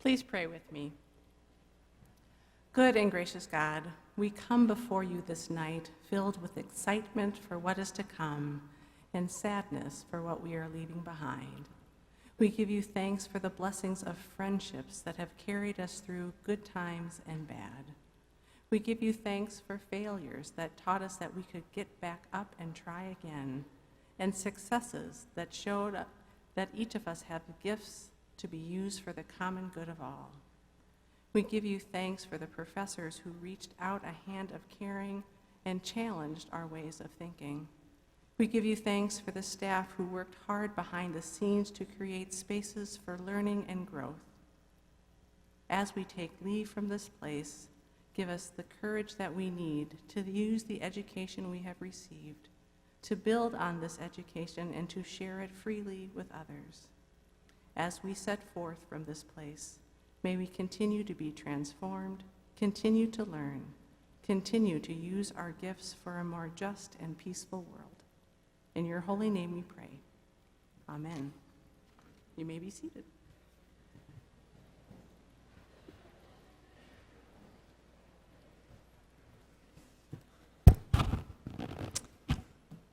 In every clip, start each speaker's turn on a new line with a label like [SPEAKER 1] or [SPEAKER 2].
[SPEAKER 1] Please pray with me. Good and gracious God, we come before you this night filled with excitement for what is to come and sadness for what we are leaving behind. We give you thanks for the blessings of friendships that have carried us through good times and bad. We give you thanks for failures that taught us that we could get back up and try again, and successes that showed that each of us have gifts to be used for the common good of all. We give you thanks for the professors who reached out a hand of caring and challenged our ways of thinking. We give you thanks for the staff who worked hard behind the scenes to create spaces for learning and growth. As we take leave from this place, give us the courage that we need to use the education we have received, to build on this education and to share it freely with others. As we set forth from this place, may we continue to be transformed, continue to learn, continue to use our gifts for a more just and peaceful world. In your holy name we pray. Amen. You may be seated.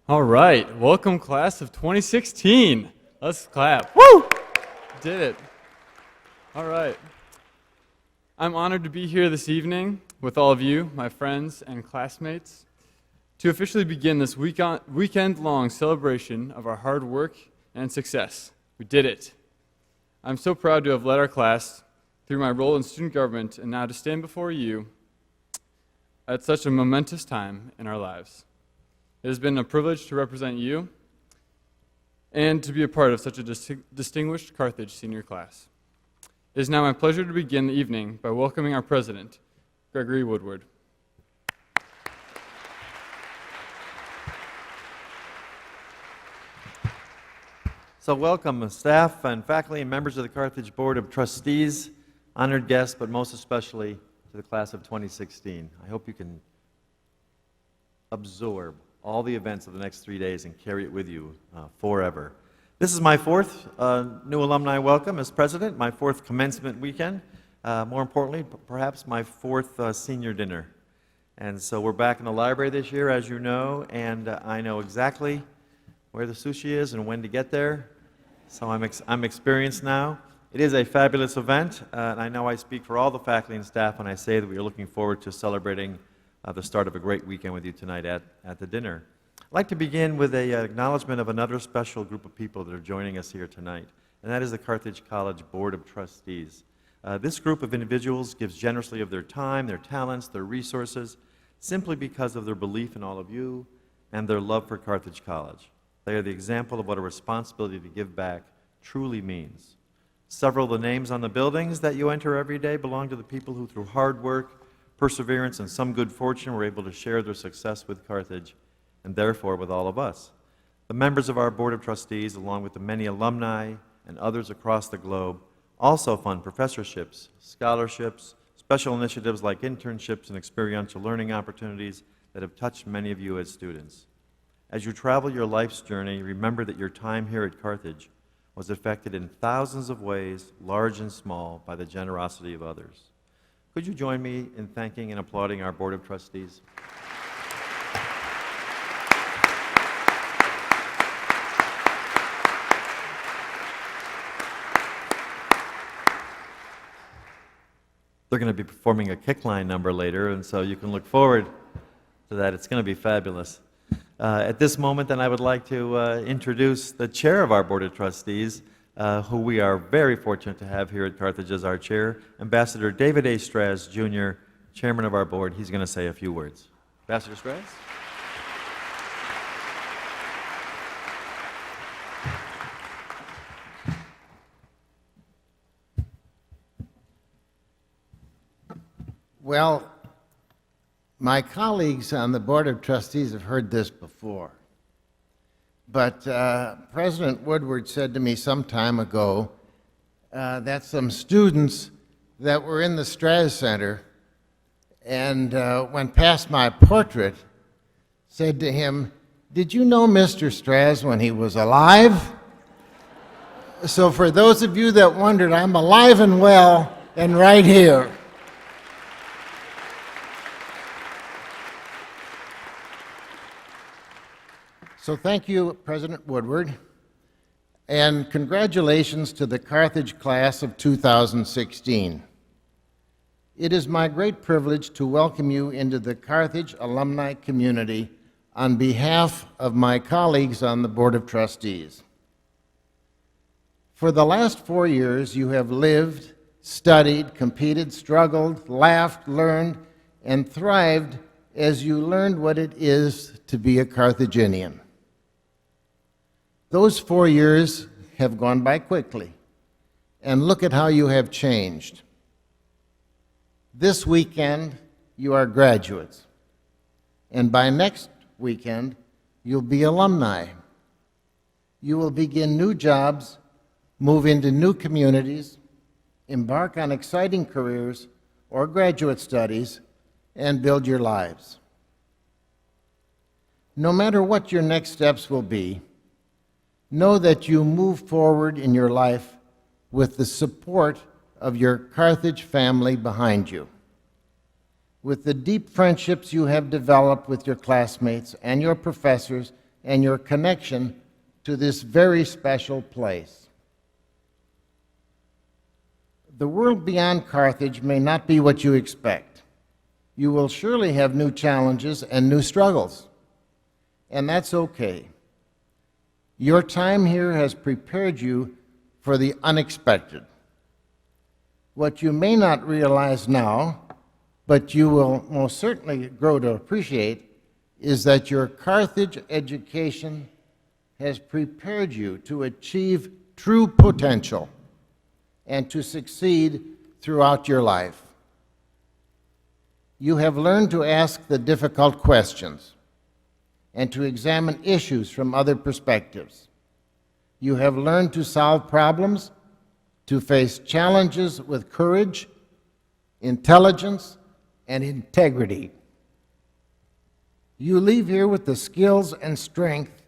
[SPEAKER 2] All right, welcome class of 2016. Let's clap. Woo! Did it. All right. I'm honored to be here this evening with all of you, my friends and classmates, to officially begin this weekend-long celebration of our hard work and success. We did it. I'm so proud to have led our class through my role in student government and now to stand before you at such a momentous time in our lives. It has been a privilege to represent you and to be a part of such a distinguished Carthage senior class. It is now my pleasure to begin the evening by welcoming our president, Gregory Woodward.
[SPEAKER 3] So welcome staff and faculty and members of the Carthage Board of Trustees, honored guests, but most especially to the class of 2016. I hope you can absorb all the events of the next 3 days and carry it with you forever. This is my fourth new alumni welcome as president, my fourth commencement weekend, more importantly, perhaps my fourth senior dinner. And so we're back in the library this year, as you know, and I know exactly where the sushi is and when to get there, so I'm experienced now. It is a fabulous event, and I know I speak for all the faculty and staff when I say that we are looking forward to celebrating the start of a great weekend with you tonight at the dinner. I'd like to begin with an acknowledgement of another special group of people that are joining us here tonight, and that is the Carthage College Board of Trustees. This group of individuals gives generously of their time, their talents, their resources, simply because of their belief in all of you and their love for Carthage College. They are the example of what a responsibility to give back truly means. Several of the names on the buildings that you enter every day belong to the people who, through hard work, perseverance, and some good fortune, were able to share their success with Carthage, and therefore with all of us. The members of our Board of Trustees, along with the many alumni and others across the globe, also fund professorships, scholarships, special initiatives like internships and experiential learning opportunities that have touched many of you as students. As you travel your life's journey, remember that your time here at Carthage was affected in thousands of ways, large and small, by the generosity of others. Could you join me in thanking and applauding our Board of Trustees? They're going to be performing a kickline number later, and so you can look forward to that. It's going to be fabulous. At this moment, then, I would like to introduce the chair of our Board of Trustees, who we are very fortunate to have here at Carthage as our chair, Ambassador David A. Straz, Jr., chairman of our board. He's going to say a few words. Ambassador Straz?
[SPEAKER 4] Well, my colleagues on the Board of Trustees have heard this before. But President Woodward said to me some time ago that some students that were in the Straz Center and went past my portrait said to him, "Did you know Mr. Straz when he was alive?" So for those of you that wondered, I'm alive and well, and right here. So thank you, President Woodward, and congratulations to the Carthage class of 2016. It is my great privilege to welcome you into the Carthage alumni community on behalf of my colleagues on the Board of Trustees. For the last 4 years, you have lived, studied, competed, struggled, laughed, learned, and thrived as you learned what it is to be a Carthaginian. Those 4 years have gone by quickly, and look at how you have changed. This weekend, you are graduates, and by next weekend, you'll be alumni. You will begin new jobs, move into new communities, embark on exciting careers or graduate studies, and build your lives. No matter what your next steps will be, know that you move forward in your life with the support of your Carthage family behind you. With the deep friendships you have developed with your classmates and your professors and your connection to this very special place. The world beyond Carthage may not be what you expect. You will surely have new challenges and new struggles, and that's okay. Your time here has prepared you for the unexpected. What you may not realize now, but you will most certainly grow to appreciate, is that your Carthage education has prepared you to achieve true potential and to succeed throughout your life. You have learned to ask the difficult questions and to examine issues from other perspectives. You have learned to solve problems, to face challenges with courage, intelligence, and integrity. You leave here with the skills and strength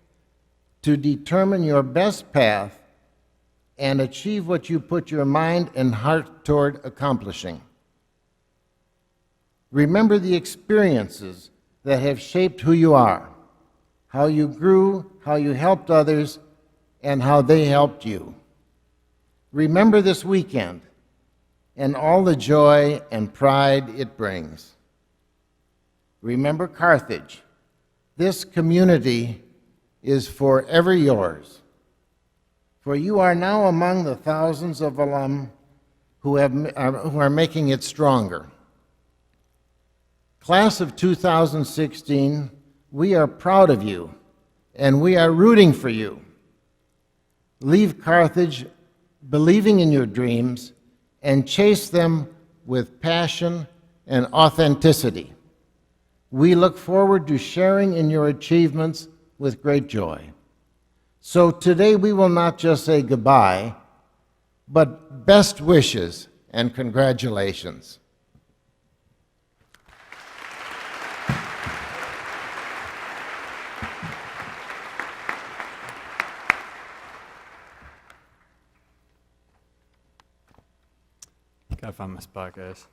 [SPEAKER 4] to determine your best path and achieve what you put your mind and heart toward accomplishing. Remember the experiences that have shaped who you are, how you grew, how you helped others, and how they helped you. Remember this weekend and all the joy and pride it brings. Remember Carthage. This community is forever yours, for you are now among the thousands of alum who are making it stronger. Class of 2016, we are proud of you, and we are rooting for you. Leave Carthage believing in your dreams and chase them with passion and authenticity. We look forward to sharing in your achievements with great joy. So today we will not just say goodbye, but best wishes and congratulations.
[SPEAKER 2] Gotta find my spot, guys.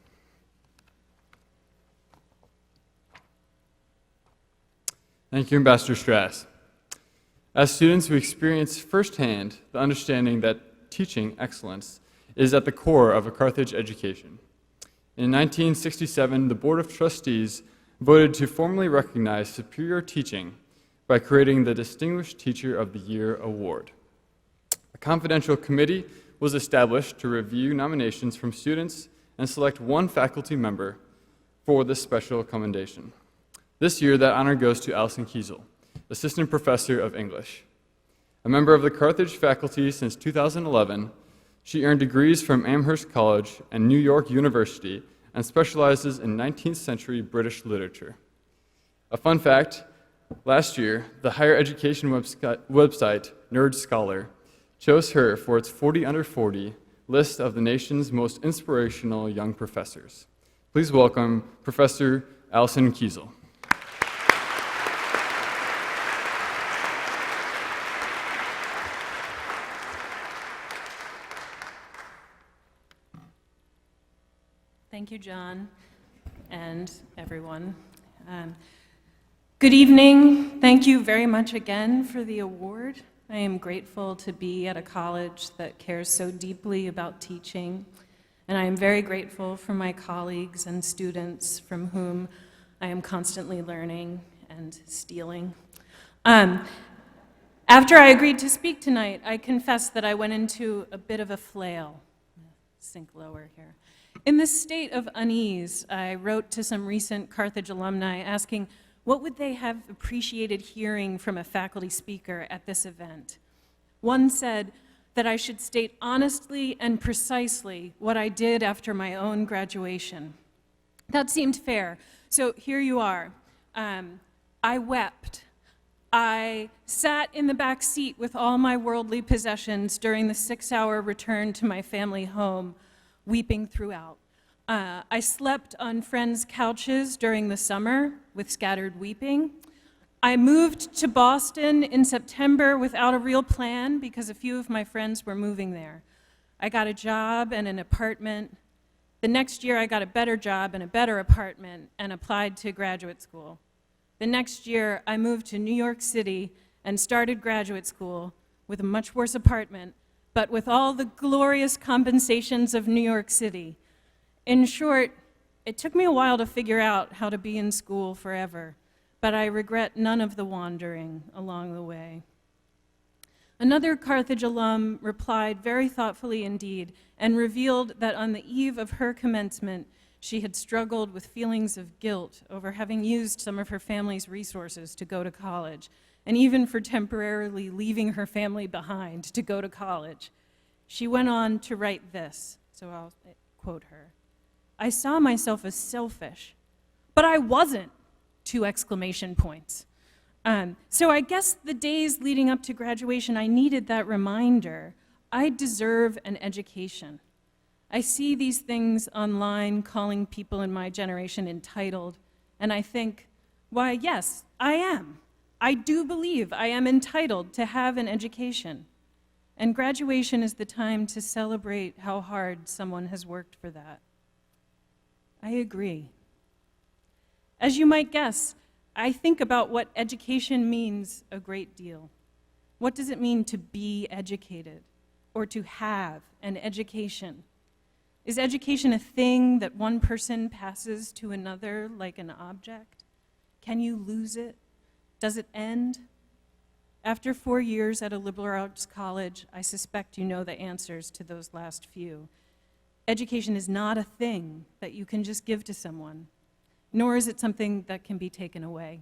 [SPEAKER 2] Thank you, Ambassador Strass. As students, we experience firsthand the understanding that teaching excellence is at the core of a Carthage education. In 1967, the Board of Trustees voted to formally recognize superior teaching by creating the Distinguished Teacher of the Year Award. A confidential committee was established to review nominations from students and select one faculty member for this special commendation. This year, that honor goes to Allison Kiesel, Assistant Professor of English. A member of the Carthage faculty since 2011, she earned degrees from Amherst College and New York University and specializes in 19th century British literature. A fun fact, last year, the higher education website, Nerd Scholar, chose her for its 40 under 40 list of the nation's most inspirational young professors. Please welcome Professor Allison Kiesel.
[SPEAKER 5] Thank you, John, and everyone. Good evening. Thank you very much again for the award. I am grateful to be at a college that cares so deeply about teaching, and I am very grateful for my colleagues and students from whom I am constantly learning and stealing. After I agreed to speak tonight, I confess that I went into a bit of a flail. Sink lower here. In this state of unease, I wrote to some recent Carthage alumni asking what would they have appreciated hearing from a faculty speaker at this event. One said that I should state honestly and precisely what I did after my own graduation. That seemed fair, so here you are. I wept. I sat in the back seat with all my worldly possessions during the 6-hour return to my family home, weeping throughout. I slept on friends' couches during the summer with scattered weeping. I moved to Boston in September without a real plan because a few of my friends were moving there. I got a job and an apartment. The next year I got a better job and a better apartment and applied to graduate school. The next year I moved to New York City and started graduate school with a much worse apartment, but with all the glorious compensations of New York City. In short, it took me a while to figure out how to be in school forever, but I regret none of the wandering along the way. Another Carthage alum replied very thoughtfully indeed and revealed that on the eve of her commencement, she had struggled with feelings of guilt over having used some of her family's resources to go to college, and even for temporarily leaving her family behind to go to college. She went on to write this, so I'll quote her. "I saw myself as selfish, but I wasn't!" 2 exclamation points. So I guess the days leading up to graduation, I needed that reminder. I deserve an education. I see these things online calling people in my generation entitled, and I think, why, yes, I am. I do believe I am entitled to have an education. And graduation is the time to celebrate how hard someone has worked for that. I agree. As you might guess, I think about what education means a great deal. What does it mean to be educated or to have an education? Is education a thing that one person passes to another like an object? Can you lose it? Does it end? After 4 years at a liberal arts college, I suspect you know the answers to those last few. Education is not a thing that you can just give to someone, nor is it something that can be taken away.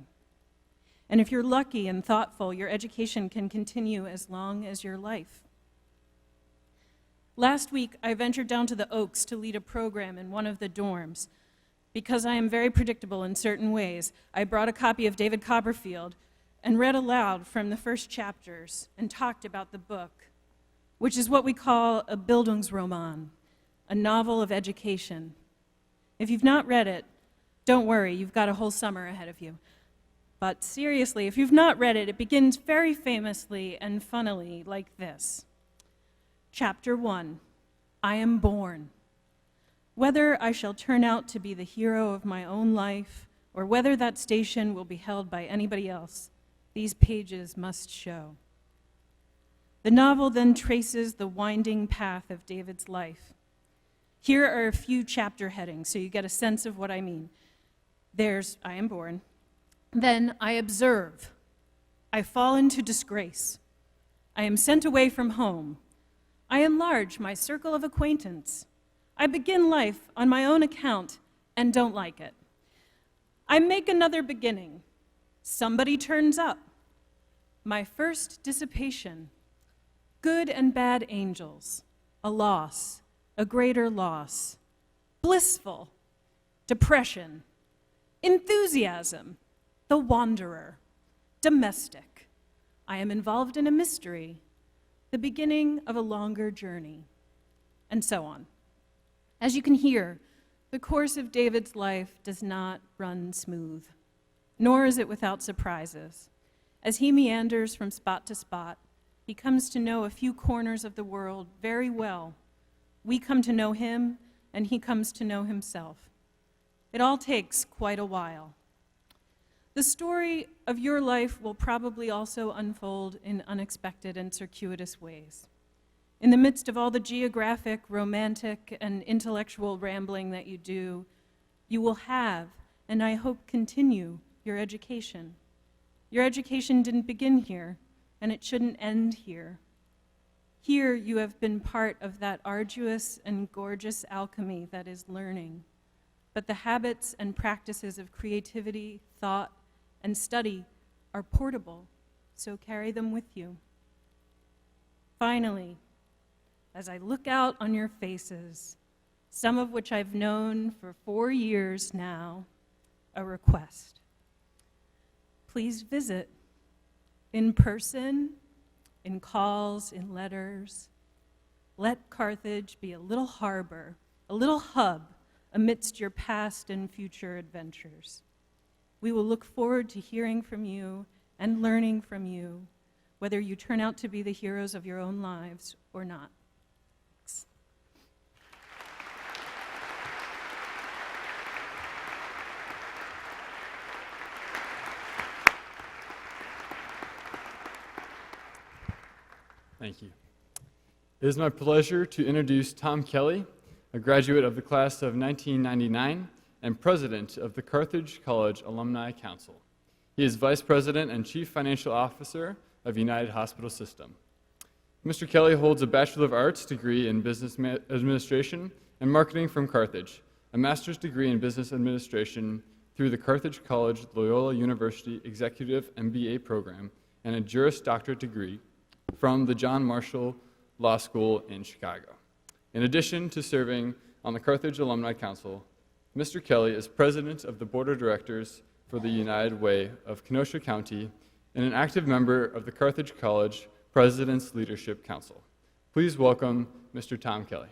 [SPEAKER 5] And if you're lucky and thoughtful, your education can continue as long as your life. Last week, I ventured down to the Oaks to lead a program in one of the dorms. Because I am very predictable in certain ways, I brought a copy of David Copperfield and read aloud from the first chapters and talked about the book, which is what we call a Bildungsroman, a novel of education. If you've not read it, don't worry, you've got a whole summer ahead of you. But seriously, if you've not read it, it begins very famously and funnily like this. Chapter 1, I am born. Whether I shall turn out to be the hero of my own life, or whether that station will be held by anybody else, these pages must show. The novel then traces the winding path of David's life. Here are a few chapter headings, so you get a sense of what I mean. There's, I am born. Then I observe. I fall into disgrace. I am sent away from home. I enlarge my circle of acquaintance. I begin life on my own account and don't like it. I make another beginning. Somebody turns up. My first dissipation. Good and bad angels. A loss. A greater loss. Blissful. Depression. Enthusiasm. The wanderer. Domestic. I am involved in a mystery. The beginning of a longer journey. And so on. As you can hear, the course of David's life does not run smooth, nor is it without surprises. As he meanders from spot to spot, he comes to know a few corners of the world very well. We come to know him, and he comes to know himself. It all takes quite a while. The story of your life will probably also unfold in unexpected and circuitous ways. In the midst of all the geographic, romantic, and intellectual rambling that you do, you will have, and I hope continue, your education. Your education didn't begin here, and it shouldn't end here. Here you have been part of that arduous and gorgeous alchemy that is learning. But the habits and practices of creativity, thought, and study are portable, so carry them with you. Finally, as I look out on your faces, some of which I've known for 4 years now, a request. Please visit in person, in calls, in letters. Let Carthage be a little harbor, a little hub amidst your past and future adventures. We will look forward to hearing from you and learning from you, whether you turn out to be the heroes of your own lives or not. Thanks.
[SPEAKER 2] Thank you. It is my pleasure to introduce Tom Kelly, a graduate of the class of 1999 and president of the Carthage College Alumni Council. He is vice president and chief financial officer of United Hospital System. Mr. Kelly holds a Bachelor of Arts degree in Business Administration and Marketing from Carthage, a master's degree in Business Administration through the Carthage College Loyola University Executive MBA program, and a Juris Doctorate degree from the John Marshall Law School in Chicago. In addition to serving on the Carthage Alumni Council, Mr. Kelly is president of the Board of Directors for the United Way of Kenosha County and an active member of the Carthage College President's Leadership Council. Please welcome Mr. Tom Kelly.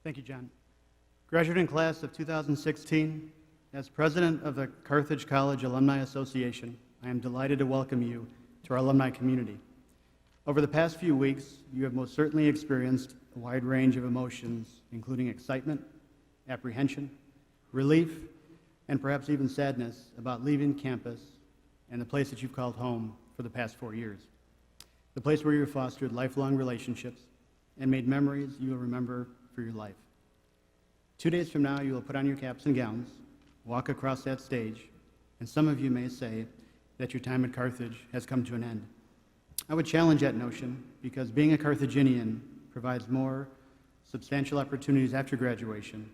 [SPEAKER 6] Thank you, John. Graduating class of 2016, as president of the Carthage College Alumni Association, I am delighted to welcome you to our alumni community. Over the past few weeks, you have most certainly experienced a wide range of emotions, including excitement, apprehension, relief, and perhaps even sadness about leaving campus and the place that you've called home for the past 4 years. The place where you have fostered lifelong relationships and made memories you will remember for your life. 2 days from now, you will put on your caps and gowns, walk across that stage, and some of you may say that your time at Carthage has come to an end. I would challenge that notion because being a Carthaginian provides more substantial opportunities after graduation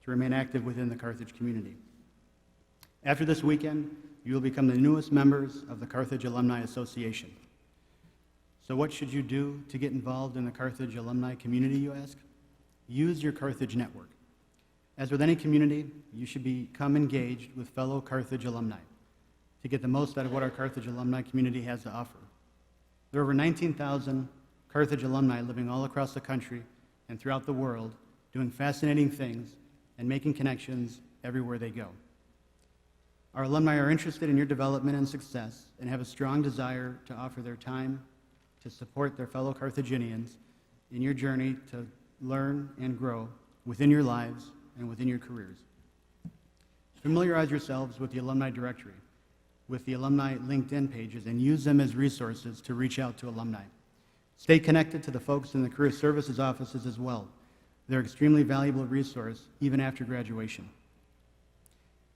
[SPEAKER 6] to remain active within the Carthage community. After this weekend, you will become the newest members of the Carthage Alumni Association. So what should you do to get involved in the Carthage alumni community, you ask? Use your Carthage network. As with any community, you should become engaged with fellow Carthage alumni to get the most out of what our Carthage alumni community has to offer. There are over 19,000 Carthage alumni living all across the country and throughout the world, doing fascinating things and making connections everywhere they go. Our alumni are interested in your development and success and have a strong desire to offer their time to support their fellow Carthaginians in your journey to learn and grow within your lives and within your careers. Familiarize yourselves with the alumni directory, with the alumni LinkedIn pages, and use them as resources to reach out to alumni. Stay connected to the folks in the career services offices as well. They're an extremely valuable resource even after graduation.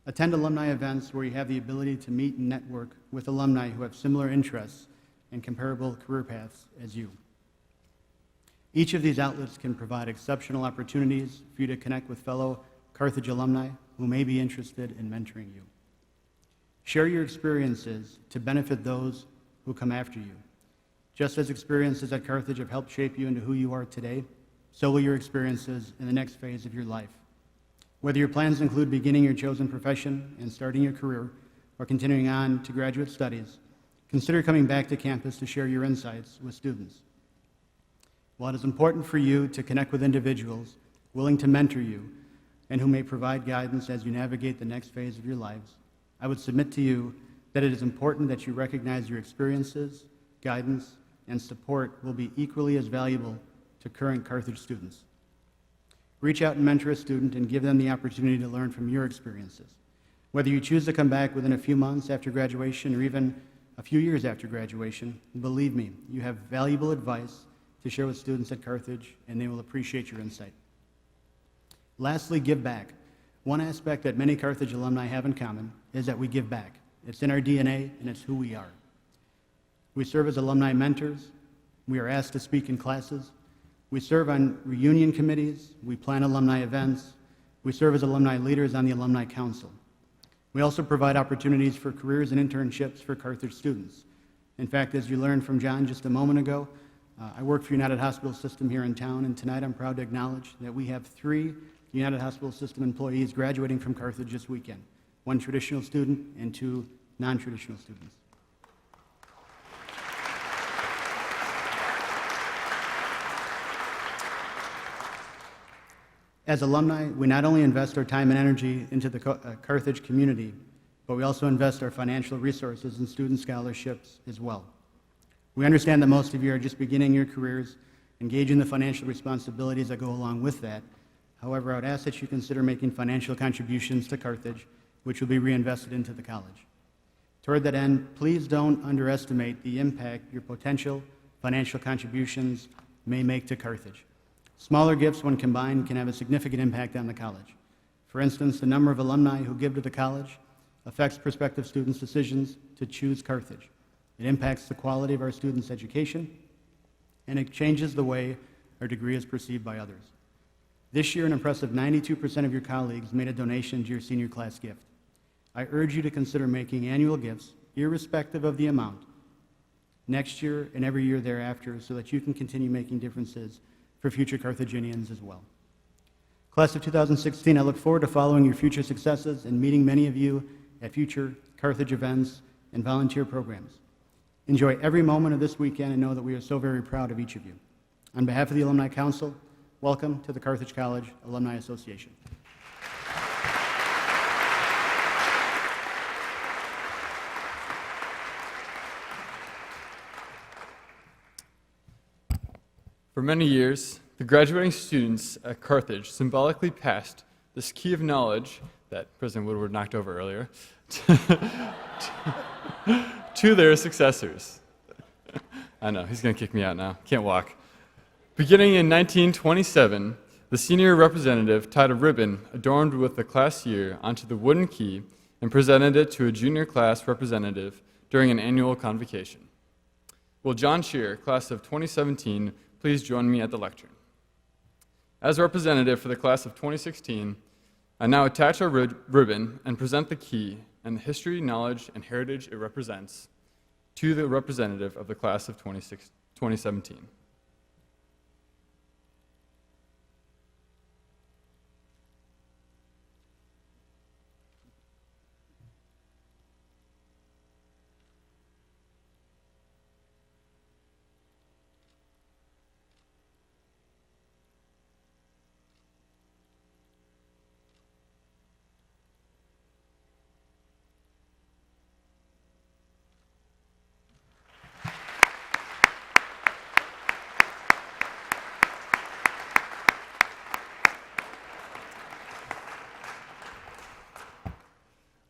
[SPEAKER 6] Attend alumni events where you have the ability to meet and network with alumni who have similar interests and comparable career paths as you. Each of these outlets can provide exceptional opportunities for you to connect with fellow Carthage alumni who may be interested in mentoring you. Share your experiences to benefit those who come after you. Just as experiences at Carthage have helped shape you into who you are today, so will your experiences in the next phase of your life. Whether your plans include beginning your chosen profession and starting your career, or continuing on to graduate studies, consider coming back to campus to share your insights with students. While it is important for you to connect with individuals willing to mentor you and who may provide guidance as you navigate the next phase of your lives, I would submit to you that it is important that you recognize your experiences, guidance, and support will be equally as valuable to current Carthage students. Reach out and mentor a student and give them the opportunity to learn from your experiences. Whether you choose to come back within a few months after graduation or even a few years after graduation, believe me, you have valuable advice to share with students at Carthage, and they will appreciate your insight. Lastly, give back. One aspect that many Carthage alumni have in common is that we give back. It's in our DNA, and it's who we are. We serve as alumni mentors. We are asked to speak in classes. We serve on reunion committees. We plan alumni events. We serve as alumni leaders on the Alumni Council. We also provide opportunities for careers and internships for Carthage students. In fact, as you learned from John just a moment ago, I work for United Hospital System here in town, and tonight I'm proud to acknowledge that we have 3 United Hospital System employees graduating from Carthage this weekend, 1 traditional student and 2 non-traditional students. As alumni, we not only invest our time and energy into the Carthage community, but we also invest our financial resources in student scholarships as well. We understand that most of you are just beginning your careers, engaging the financial responsibilities that go along with that. However, I would ask that you consider making financial contributions to Carthage, which will be reinvested into the college. Toward that end, please don't underestimate the impact your potential financial contributions may make to Carthage. Smaller gifts, when combined, can have a significant impact on the college. For instance, the number of alumni who give to the college affects prospective students' decisions to choose Carthage. It impacts the quality of our students' education, and it changes the way our degree is perceived by others. This year, an impressive 92% of your colleagues made a donation to your senior class gift. I urge you to consider making annual gifts, irrespective of the amount, next year and every year thereafter, so that you can continue making differences for future Carthaginians as well. Class of 2016, I look forward to following your future successes and meeting many of you at future Carthage events and volunteer programs. Enjoy every moment of this weekend and know that we are so very proud of each of you. On behalf of the Alumni Council, welcome to the Carthage College Alumni Association.
[SPEAKER 2] For many years, the graduating students at Carthage symbolically passed this key of knowledge that President Woodward knocked over earlier to their successors. I know, he's going to kick me out now. Can't walk. Beginning in 1927, the senior representative tied a ribbon adorned with the class year onto the wooden key and presented it to a junior class representative during an annual convocation. Will John Shear, class of 2017, please join me at the lectern. As representative for the class of 2016, I now attach our ribbon and present the key and the history, knowledge, and heritage it represents to the representative of the class of 2017.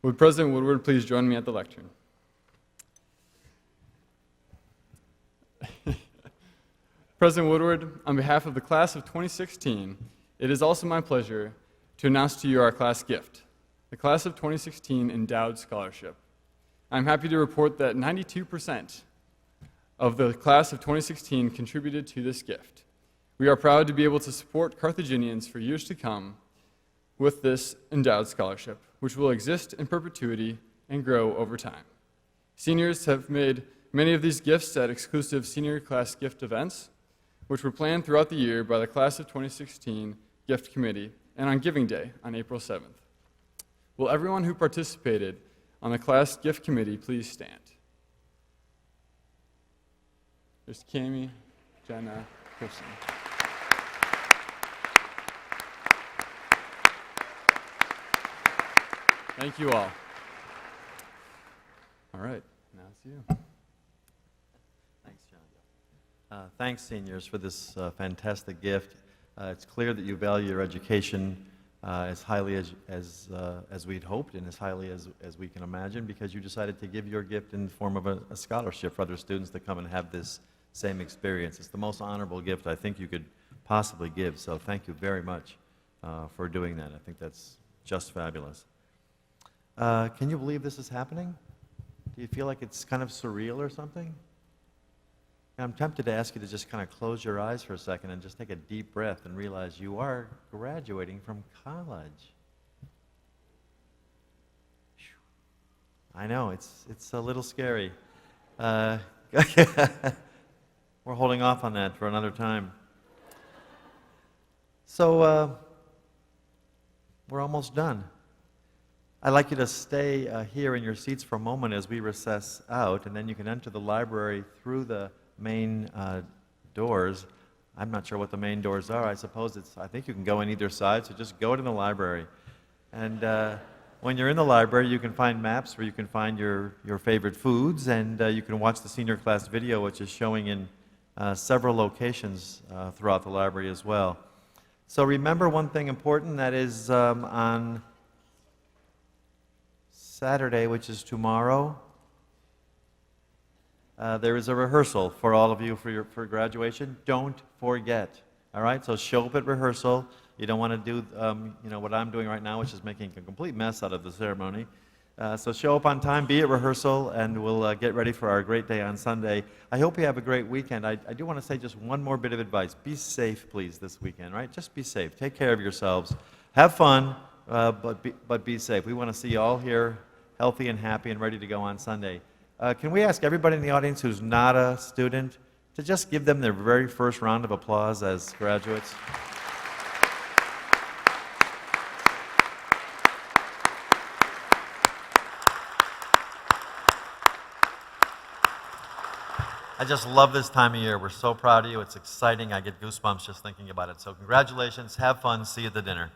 [SPEAKER 2] Would President Woodward please join me at the lectern? President Woodward, on behalf of the class of 2016, it is also my pleasure to announce to you our class gift, the class of 2016 Endowed Scholarship. I'm happy to report that 92% of the class of 2016 contributed to this gift. We are proud to be able to support Carthaginians for years to come with this endowed scholarship, which will exist in perpetuity and grow over time. Seniors have made many of these gifts at exclusive senior class gift events, which were planned throughout the year by the class of 2016 gift committee and on Giving Day on April 7th. Will everyone who participated on the class gift committee please stand? There's Cami, Jenna, Kristen. Thank you all. you.
[SPEAKER 3] Thanks, John. Thanks, seniors, for this fantastic gift. It's clear that you value your education as highly as we'd hoped and as highly as we can imagine, because you decided to give your gift in the form of a scholarship for other students to come and have this same experience. It's the most honorable gift I think you could possibly give, so thank you very much for doing that. I think that's just fabulous. Can you believe this is happening? Do you feel like it's kind of surreal or something? I'm tempted to ask you to just kind of close your eyes for a second and just take a deep breath and realize you are graduating from college. I know, it's a little scary. We're holding off on that for another time. So, we're almost done. I'd like you to stay here in your seats for a moment as we recess out, and then you can enter the library through the main doors. I'm not sure what the main doors are. I think you can go in either side, so just go to the library. And when you're in the library, you can find maps where you can find your favorite foods, and you can watch the senior class video, which is showing in several locations throughout the library as well. So remember one thing important, that is on Saturday, which is tomorrow, there is a rehearsal for all of you for graduation. Don't forget, all right? So show up at rehearsal. You don't want to do what I'm doing right now, which is making a complete mess out of the ceremony. So show up on time, be at rehearsal, and we'll get ready for our great day on Sunday. I hope you have a great weekend. I do want to say just one more bit of advice. Be safe, please, this weekend, right? Just be safe. Take care of yourselves. Have fun, but be safe. We want to see you all here healthy and happy and ready to go on Sunday. Can we ask everybody in the audience who's not a student to just give them their very first round of applause as graduates? I just love this time of year. We're so proud of you. It's exciting. I get goosebumps just thinking about it. So congratulations. Have fun. See you at the dinner.